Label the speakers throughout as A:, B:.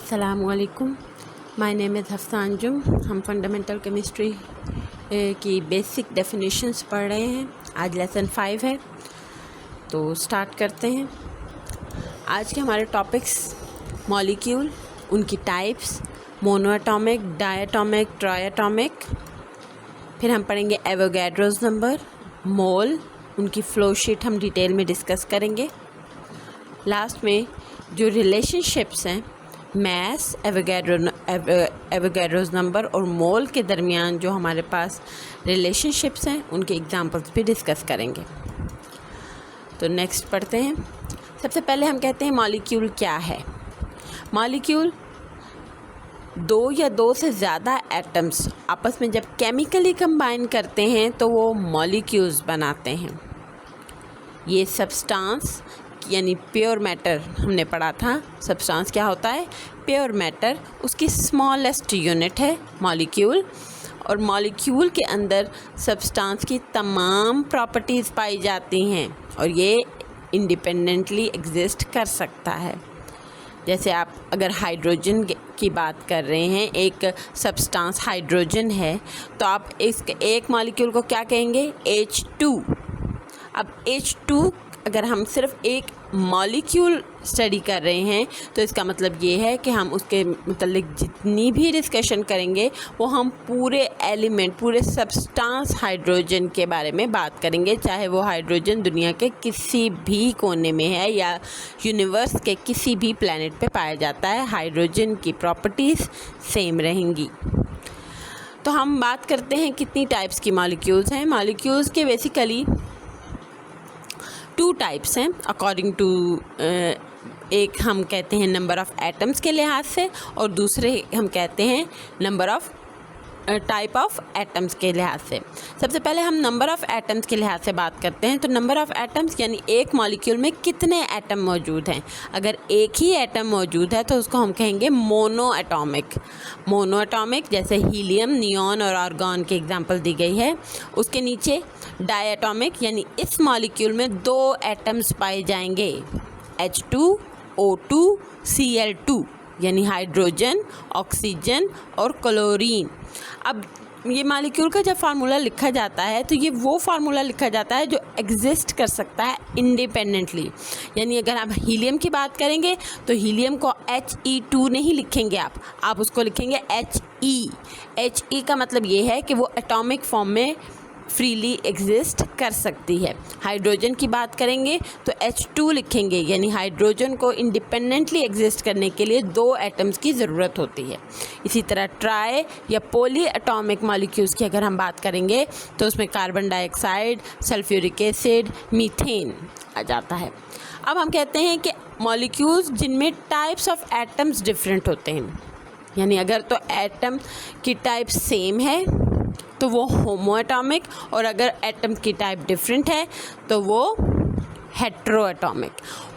A: अस्सलामुअलैकुम, my name is Hafsa Anjum. हम fundamental chemistry की बेसिक डेफिनेशंस पढ़ रहे हैं। आज लेसन 5 है, तो स्टार्ट करते हैं। आज के हमारे टॉपिक्स मॉलिक्यूल, उनकी टाइप्स, मोनोएटॉमिक, डायटॉमिक, ट्रायटॉमिक। फिर हम पढ़ेंगे एवोगैड्रोस नंबर, मोल, उनकी फ्लो शीट हम डिटेल में डिस्कस करेंगे। लास्ट में जो रिलेशनशिप्स हैं मैस, एवोगैड्रोस नंबर और मोल के दरमियान जो हमारे पास रिलेशनशिप्स हैं उनके एग्जांपल्स भी डिस्कस करेंगे। तो नेक्स्ट पढ़ते हैं। सबसे पहले हम कहते हैं मॉलिक्यूल क्या है। मॉलिक्यूल दो या दो से ज़्यादा एटम्स आपस में जब केमिकली कंबाइन करते हैं तो वो मॉलिक्यूल्स बनाते हैं। ये सब्सटेंस यानी प्योर मैटर हमने पढ़ा था। सब्सटेंस क्या होता है? प्योर मैटर, उसकी स्मॉलेस्ट यूनिट है मॉलिक्यूल। और मॉलिक्यूल के अंदर सब्सटेंस की तमाम प्रॉपर्टीज़ पाई जाती हैं और ये इंडिपेंडेंटली एग्जिस्ट कर सकता है। जैसे आप अगर हाइड्रोजन की बात कर रहे हैं, एक सब्सटेंस हाइड्रोजन है, तो आप इस एक मॉलिक्यूल को क्या कहेंगे? H2। अब H2 अगर हम सिर्फ एक मॉलिक्यूल स्टडी कर रहे हैं तो इसका मतलब ये है कि हम उसके मतलब जितनी भी डिस्कशन करेंगे वो हम पूरे एलिमेंट, पूरे सब्सटेंस हाइड्रोजन के बारे में बात करेंगे, चाहे वो हाइड्रोजन दुनिया के किसी भी कोने में है या यूनिवर्स के किसी भी प्लैनेट पे पाया जाता है, हाइड्रोजन की प्रॉपर्टीज़ सेम रहेंगी। तो हम बात करते हैं कितनी टाइप्स की मॉलिक्यूल्स हैं। मॉलिक्यूल्स के बेसिकली 2 टाइप्स हैं अकॉर्डिंग टू एक हम कहते हैं नंबर ऑफ़ एटम्स के लिहाज से और दूसरे हम कहते हैं number of type of atoms के लिहाज से। सबसे पहले हम नंबर ऑफ़ एटम्स के लिहाज से बात करते हैं। तो नंबर ऑफ़ एटम्स यानी एक मॉलिक्यूल में कितने एटम मौजूद हैं। अगर एक ही एटम मौजूद है तो उसको हम कहेंगे मोनोएटॉमिक। मोनोएटॉमिक जैसे हीलियम, नियॉन और आर्गॉन की एग्जांपल दी गई है। उसके नीचे डायटॉमिक यानी इस मॉलिक्यूल में 2 एटम्स पाए जाएंगे, H2, O2, Cl2 यानी हाइड्रोजन, ऑक्सीजन और क्लोरीन। अब ये मॉलिक्यूल का जब फार्मूला लिखा जाता है तो ये वो फार्मूला लिखा जाता है जो एग्जिस्ट कर सकता है इंडिपेंडेंटली। यानी अगर आप हीलियम की बात करेंगे तो हीलियम को He2 नहीं लिखेंगे आप उसको लिखेंगे He। He का मतलब ये है कि वो एटॉमिक फॉर्म में फ्रीली एग्जिस्ट कर सकती है। हाइड्रोजन की बात करेंगे तो H2 लिखेंगे, यानी हाइड्रोजन को इंडिपेंडेंटली एग्जिस्ट करने के लिए 2 एटम्स की ज़रूरत होती है। इसी तरह ट्राई या पॉली एटॉमिक मॉलिक्यूल्स की अगर हम बात करेंगे तो उसमें carbon dioxide, sulphuric acid, methane आ जाता है। अब हम कहते हैं कि मॉलिक्यूल्स जिनमें टाइप्स ऑफ एटम्स डिफरेंट होते हैं, यानी अगर तो एटम की टाइप सेम है तो वो होमोएटॉमिक, और अगर एटम की टाइप डिफरेंट है तो वो हेट्रोएटॉमिक।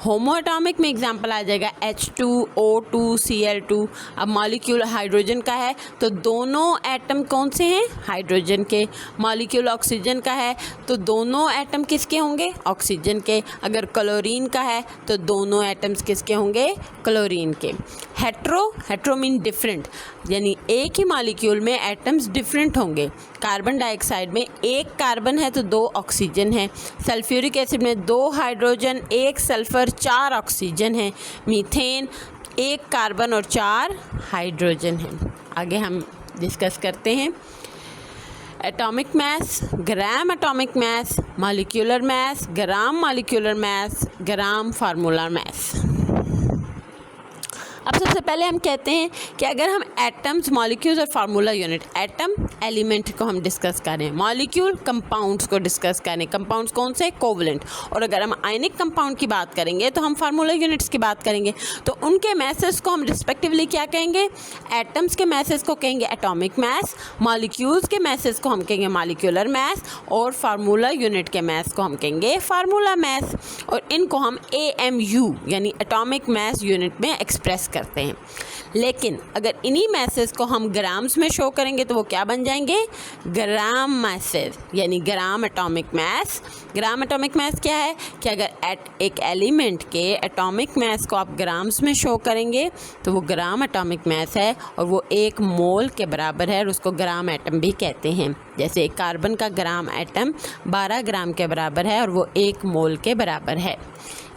A: होमोएटॉमिक में एग्जांपल आ जाएगा H2, O2, Cl2। अब मॉलिक्यूल हाइड्रोजन का है तो दोनों एटम कौन से हैं? हाइड्रोजन के। मॉलिक्यूल ऑक्सीजन का है तो दोनों एटम किसके होंगे? ऑक्सीजन के। अगर क्लोरीन का है तो दोनों एटम्स किसके होंगे? क्लोरीन के। हेट्रो मीन डिफरेंट, यानी एक ही मॉलिक्यूल में एटम्स डिफरेंट होंगे। कार्बन डाइऑक्साइड में 1 कार्बन है तो 2 ऑक्सीजन है। सल्फ्यूरिक एसिड में 2 हाइड्रोजन, 1 सल्फ़र, 4 ऑक्सीजन है। मीथेन 1 कार्बन और 4 हाइड्रोजन है। आगे हम डिस्कस करते हैं atomic mass, gram atomic mass, molecular mass, gram molecular mass, gram formula mass. अब सबसे पहले हम कहते हैं कि अगर हम एटम्स, मॉलिक्यूल्स और फार्मूला यूनिट, एटम एलिमेंट को हम डिस्कस करें, मॉलिक्यूल कंपाउंड्स को डिस्कस करें। कंपाउंड्स कौन से? कोवलेंट। और अगर हम आयनिक कंपाउंड की बात करेंगे तो हम फार्मूला यूनिट्स की बात करेंगे। तो उनके मैसेज को हम रिस्पेक्टिवली क्या कहेंगे? एटम्स के मैसेज को कहेंगे एटॉमिक मास, मॉलिक्यूल्स के मैसेज को हम कहेंगे मॉलिक्यूलर मास, और फार्मूला यूनिट के मास को हम कहेंगे फार्मूला मास। और इनको हम AMU यानी एटॉमिक मास यूनिट में एक्सप्रेस करते हैं। हैं। लेकिन अगर इन्हीं मैसेज को हम ग्राम्स में शो करेंगे तो वो क्या बन जाएंगे, ग्राम मैसेज, यानी ग्राम एटॉमिक मैस। ग्राम एटॉमिक मैस क्या है कि अगर एक एलिमेंट के एटॉमिक मैस को आप ग्राम्स में शो करेंगे तो वो ग्राम एटॉमिक मैस है और वो 1 मोल के बराबर है और उसको ग्राम एटम भी कहते हैं। जैसे कार्बन का ग्राम एटम 12 ग्राम के बराबर है और वो 1 मोल के बराबर है।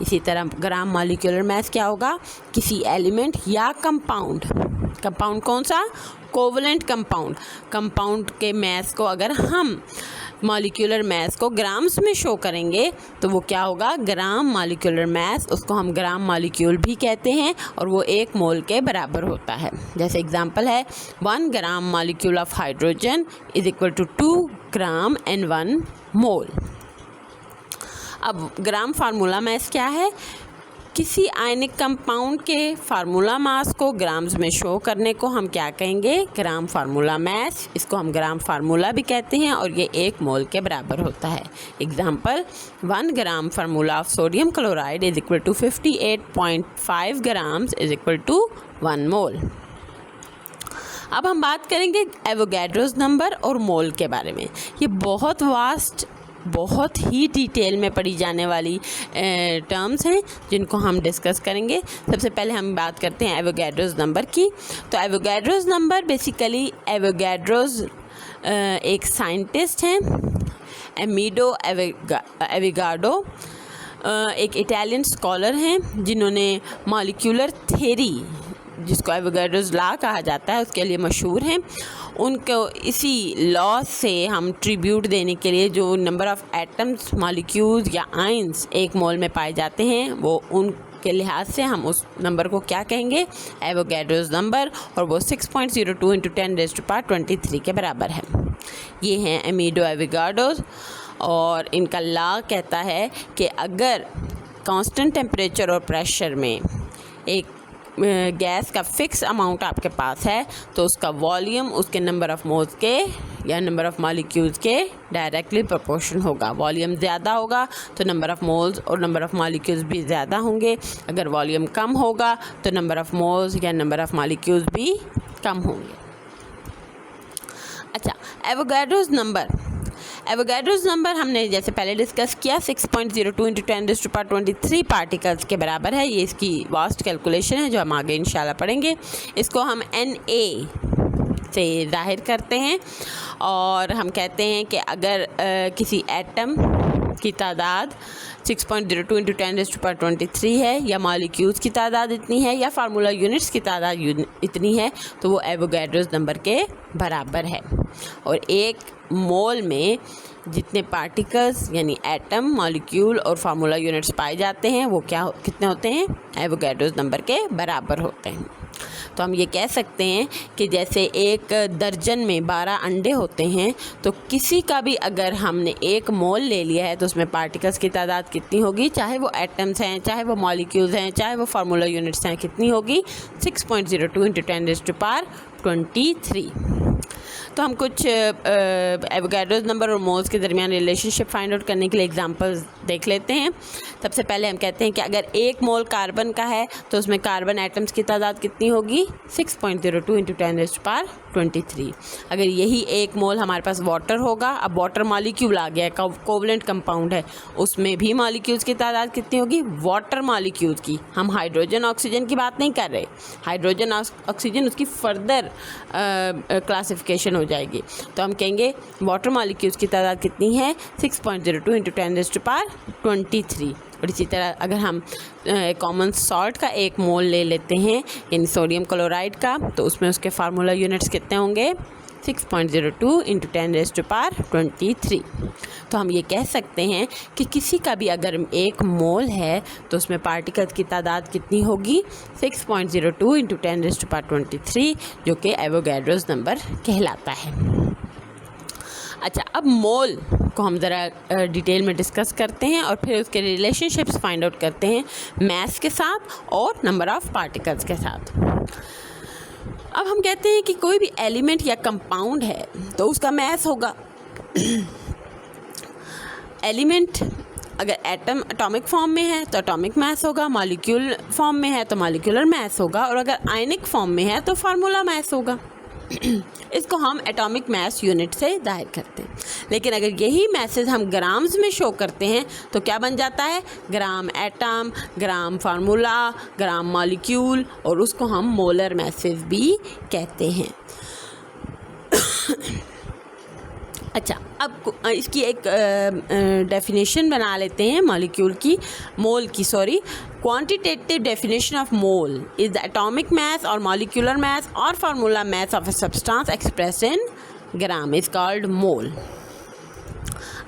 A: इसी तरह ग्राम मॉलिक्यूलर मैस क्या होगा, किसी एलिमेंट या कंपाउंड, कंपाउंड कौन सा, कोवलेंट कंपाउंड, कंपाउंड के मैस को अगर हम मॉलिक्यूलर मैस को ग्राम्स में शो करेंगे तो वो क्या होगा, ग्राम मॉलिक्यूलर मैस, उसको हम ग्राम मॉलिक्यूल भी कहते हैं और वो 1 मोल के बराबर होता है। जैसे एग्जांपल है 1 gram molecule of hydrogen is equal to 2 gram and 1 mole. अब ग्राम फार्मूला मैस क्या है, किसी आयनिक कंपाउंड के फार्मूला मास को ग्राम्स में शो करने को हम क्या कहेंगे, ग्राम फार्मूला मैस। इसको हम ग्राम फार्मूला भी कहते हैं और ये 1 मोल के बराबर होता है। Example 1 gram formula of sodium chloride is equal to 58.5 grams is equal to 1 mole. अब हम बात करेंगे एवोगैड्रोस नंबर और मोल के बारे में। ये बहुत वास्ट, बहुत ही डिटेल में पढ़ी जाने वाली टर्म्स हैं जिनको हम डिस्कस करेंगे। सबसे पहले हम बात करते हैं एवोगैड्रोस नंबर की। तो एवोगैड्रोस नंबर बेसिकली, एवोगैड्रोस एक साइंटिस्ट हैं, एमिडो एविगाडो एक इटालियन स्कॉलर हैं जिन्होंने मॉलिक्यूलर थ्योरी, जिसको एवोगैड्रोस लॉ कहा जाता है, उसके लिए मशहूर हैं। उनको इसी लॉ से हम ट्रिब्यूट देने के लिए जो नंबर ऑफ एटम्स, मॉलिक्यूल्स या आयंस 1 मोल में पाए जाते हैं, वो उनके लिहाज से हम उस नंबर को क्या कहेंगे, एवोगैड्रोस नंबर, और वो 6.02 × 10⁻23 के बराबर है। ये हैं एमिडो एविगाडो और इनका लॉ कहता है कि अगर कांस्टेंट टेम्परेचर और प्रेशर में एक गैस का फिक्स अमाउंट आपके पास है तो उसका वॉल्यूम उसके नंबर ऑफ मोल्स के या नंबर ऑफ मॉलिक्यूल्स के डायरेक्टली प्रोपोर्शन होगा। वॉल्यूम ज़्यादा होगा तो नंबर ऑफ मोल्स और नंबर ऑफ मॉलिक्यूल्स भी ज़्यादा होंगे। अगर वॉल्यूम कम होगा तो नंबर ऑफ मोल्स या नंबर ऑफ मॉलिक्यूल्स भी कम होंगे। अच्छा, एवोगैड्रोस नंबर हमने जैसे पहले डिस्कस किया 6.02 × 10⁻23 पार्टिकल्स के बराबर है। ये इसकी वास्ट कैलकुलेशन है जो हम आगे इंशाल्लाह पढ़ेंगे। इसको हम Na से ज़ाहिर करते हैं और हम कहते हैं कि अगर किसी एटम की तादाद 6.02 × 10⁻23 है या मॉलिक्यूल्स की तादाद इतनी है या फार्मूला यूनिट्स की तादाद इतनी है तो वो एवोगैड्रोस नंबर के बराबर है। और 1 मोल में जितने पार्टिकल्स यानी एटम, मॉलिक्यूल और फार्मूला यूनिट्स पाए जाते हैं वो कितने होते हैं, एवोगैड्रोस नंबर के बराबर होते हैं। तो हम ये कह सकते हैं कि जैसे 1 दर्जन में 12 अंडे होते हैं तो किसी का भी अगर हमने 1 मोल ले लिया है तो उसमें पार्टिकल्स की तादाद कितनी होगी, चाहे वो एटम्स हैं, चाहे वो मॉलिक्यूल्स हैं, चाहे वो फार्मूला यूनिट्स हैं, कितनी होगी, 6.02 × 10⁻23। तो हम कुछ एवोगैड्रोस नंबर और मोल्स के दरमियान रिलेशनशिप फाइंड आउट करने के लिए एग्जांपल्स देख लेते हैं। सबसे पहले हम कहते हैं कि अगर 1 मोल कार्बन का है तो उसमें कार्बन एटम्स की तादाद कितनी होगी, 6.02 × 10⁻23। अगर यही 1 मोल हमारे पास वाटर होगा, अब वाटर मॉलिक्यूल आ गया है, कोवलेंट कंपाउंड है, उसमें भी मॉलिक्यूल्स की तादाद कितनी होगी, वाटर मॉलिक्यूल्स की। हम हाइड्रोजन ऑक्सीजन की बात नहीं कर रहे, हाइड्रोजन ऑक्सीजन उसकी फर्दर क्लासिफिकेशन हो जाएगी। तो हम कहेंगे वाटर मॉलिक्यूल्स की तादाद कितनी है, 6.02 × 10⁻23। और इसी तरह अगर हम कॉमन सॉल्ट का 1 मोल ले लेते हैं यानी सोडियम क्लोराइड का, तो उसमें उसके फार्मूला यूनिट्स कितने होंगे, 6.02 × 10⁻23। तो हम ये कह सकते हैं कि किसी का भी अगर 1 मोल है तो उसमें पार्टिकल्स की तादाद कितनी होगी, 6.02 × 10⁻23, जो कि एवोगैड्रोस नंबर कहलाता है। अच्छा, अब मोल को हम ज़रा डिटेल में डिस्कस करते हैं और फिर उसके रिलेशनशिप्स फाइंड आउट करते हैं मास के साथ और नंबर ऑफ़ पार्टिकल्स के साथ। अब हम कहते हैं कि कोई भी एलिमेंट या कंपाउंड है तो उसका मास होगा। एलिमेंट अगर एटम एटॉमिक फॉर्म में है तो एटॉमिक मास होगा, मॉलिक्यूल फॉर्म में है तो मॉलिक्यूलर मास होगा, और अगर आयनिक फॉर्म में है तो फार्मूला मास होगा। इसको हम एटॉमिक मास यूनिट से जाहिर करते हैं। लेकिन अगर यही मैसेज हम ग्राम्स में शो करते हैं तो क्या बन जाता है, ग्राम एटम, ग्राम फार्मूला, ग्राम मॉलिक्यूल, और उसको हम मोलर मैसेज भी कहते हैं। अच्छा, अब इसकी एक डेफिनेशन बना लेते हैं मॉलिक्यूल की, मोल की, sorry. Quantitative definition of mole is the atomic mass और मॉलिक्यूलर मास और formula mass of a substance express in gram is called mole.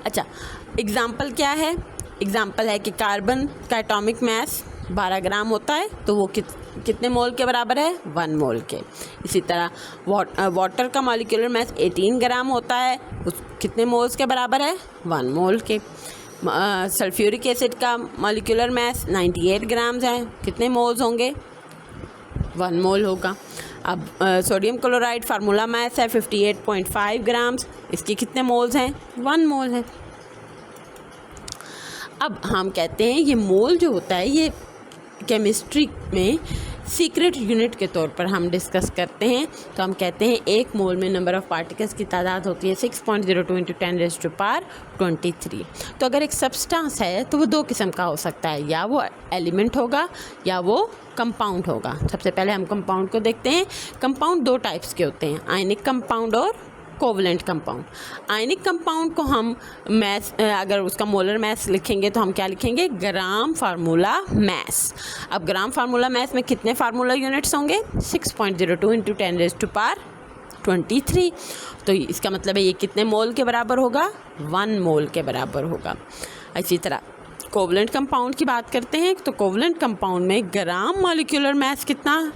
A: अच्छा, एग्जाम्पल क्या है? एग्जाम्पल है कि कार्बन का एटॉमिक मास 12 ग्राम होता है, तो वो कितने मोल के बराबर है? 1 मोल के। इसी तरह वाटर का मॉलिक्यूलर मास 18 ग्राम होता है, उस कितने मोल्स के बराबर है? 1 मोल के। सल्फ्यूरिक एसिड का मॉलिक्यूलर मास 98 ग्राम्स है, कितने मोल्स होंगे? 1 मोल होगा। अब सोडियम क्लोराइड फार्मूला मास है 58.5 ग्राम्स, इसके कितने मोल्स हैं? 1 मोल है। अब हम कहते हैं ये मोल जो होता है ये केमिस्ट्री में सीक्रेट यूनिट के तौर पर हम डिस्कस करते हैं। तो हम कहते हैं एक मोल में नंबर ऑफ़ पार्टिकल्स की तादाद होती है 6.02 × 10⁻23। तो अगर एक सब्सटेंस है तो वो 2 किस्म का हो सकता है, या वो एलिमेंट होगा या वो कंपाउंड होगा। सबसे पहले हम कंपाउंड को देखते हैं। कंपाउंड 2 टाइप्स के होते हैं, आयनिक कंपाउंड और कोवलेंट कंपाउंड। आयनिक कंपाउंड को हम मैस, अगर उसका मोलर मैस लिखेंगे तो हम क्या लिखेंगे? ग्राम फार्मूला मैस। अब ग्राम फार्मूला मैस में कितने फार्मूला यूनिट्स होंगे? 6.02 × 10⁻23। तो इसका मतलब है ये कितने मोल के बराबर होगा? 1 मोल के बराबर होगा। इसी तरह कोवलेंट कंपाउंड की बात करते हैं तो कोवलेंट कंपाउंड में ग्राम मॉलिक्यूलर मैस कितना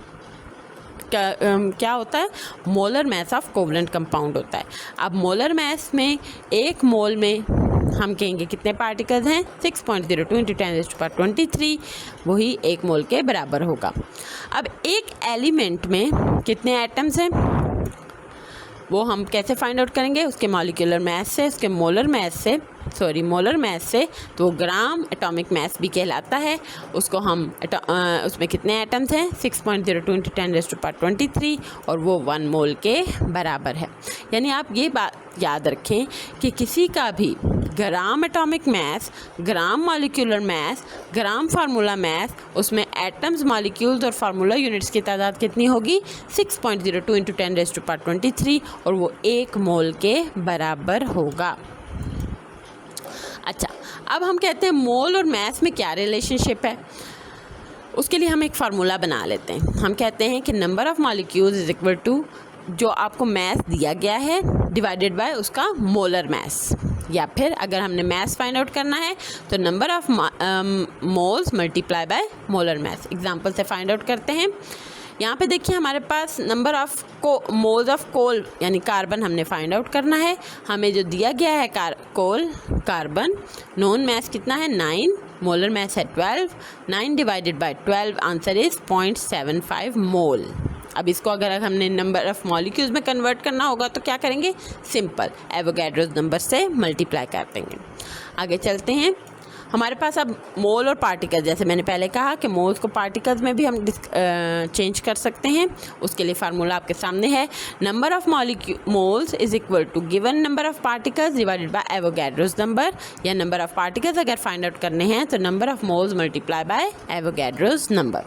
A: क्या होता है? Molar mass of covalent compound होता है। अब मोलर मैस में 1 मोल में हम कहेंगे कितने पार्टिकल्स हैं? 6.02 × 10⁻23, वही 1 मोल के बराबर होगा। अब एक एलिमेंट में कितने एटम्स हैं वो हम कैसे फाइंड आउट करेंगे? उसके मॉलिक्यूलर मैस से, उसके मोलर मैस से। तो ग्राम एटॉमिक मैस भी कहलाता है। उसको हम उसमें कितने एटम्स हैं? 6.02 × 10⁻23, और वो 1 मोल के बराबर है। यानी आप ये बात याद रखें कि किसी का भी gram atomic mass, gram molecular mass, gram formula mass, उसमें एटम्स, मॉलिक्यूल्स और फार्मूला यूनिट्स की तादाद कितनी होगी? 6.02 × 10⁻23, और वो 1 मोल के बराबर होगा। अच्छा, अब हम कहते हैं मोल और मैस में क्या रिलेशनशिप है। उसके लिए हम एक फार्मूला बना लेते हैं। हम कहते हैं कि number of molecules is equal to जो आपको मैस दिया गया है डिवाइडेड बाय उसका मोलर मैस, या फिर अगर हमने मैस फाइंड आउट करना है तो number of moles multiply by molar mass. Example से फाइंड आउट करते हैं। यहाँ पे देखिए हमारे पास number of moles of coal यानी कार्बन हमने फाइंड आउट करना है। हमें जो दिया गया है कार्बन, नोन मैस कितना है? 9, मोलर मैस है 12, 9 डिवाइडेड बाय 12, आंसर इज़ 0.75 मोल। अब इसको अगर हमने नंबर ऑफ़ मॉलिक्यूल्स में कन्वर्ट करना होगा तो क्या करेंगे? सिंपल, एवोगैड्रोस नंबर से मल्टीप्लाई कर देंगे। आगे चलते हैं। हमारे पास अब मोल और पार्टिकल, जैसे मैंने पहले कहा कि मोल्स को पार्टिकल्स में भी हम चेंज कर सकते हैं। उसके लिए फार्मूला आपके सामने है। Number of moles is equal to given number of particles divided by Avogadro's number, या नंबर ऑफ़ पार्टिकल्स अगर फाइंड आउट करने हैं तो number of moles multiply by Avogadro's number.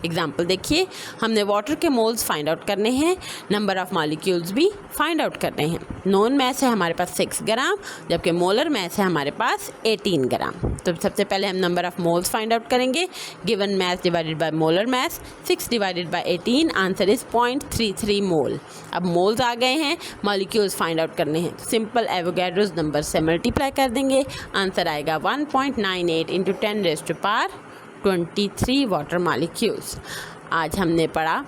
A: Example देखिए, हमने वाटर के मोल्स फाइंड आउट करने हैं, नंबर ऑफ़ मॉलिक्यूल्स भी फाइंड आउट करने हैं। नोन मैस है हमारे पास 6 ग्राम, जबकि मोलर मैस है हमारे पास 18 ग्राम। तो सबसे पहले हम number of moles find out करेंगे। Given mass divided by molar mass, 6 divided by 18, answer is 0.33 mole. अब मोल्स आ गए हैं, मॉलिक्यूल्स फाइंड आउट करने हैं। सिंपल एवोगैड्रोस नंबर से मल्टीप्लाई कर देंगे, आंसर आएगा 1.98 × 10⁻23 वाटर मॉलिक्यूल्स। आज हमने पढ़ा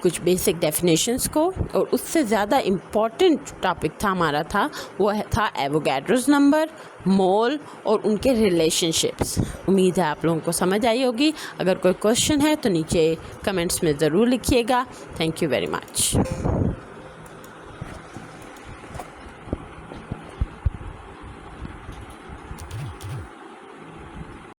A: कुछ बेसिक डेफिनेशंस को, और उससे ज़्यादा इम्पॉर्टेंट टॉपिक वो था एवोगैड्रोस नंबर, मोल और उनके रिलेशनशिप्स। उम्मीद है आप लोगों को समझ आई होगी। अगर कोई क्वेश्चन है तो नीचे कमेंट्स में ज़रूर लिखिएगा। Thank you very much.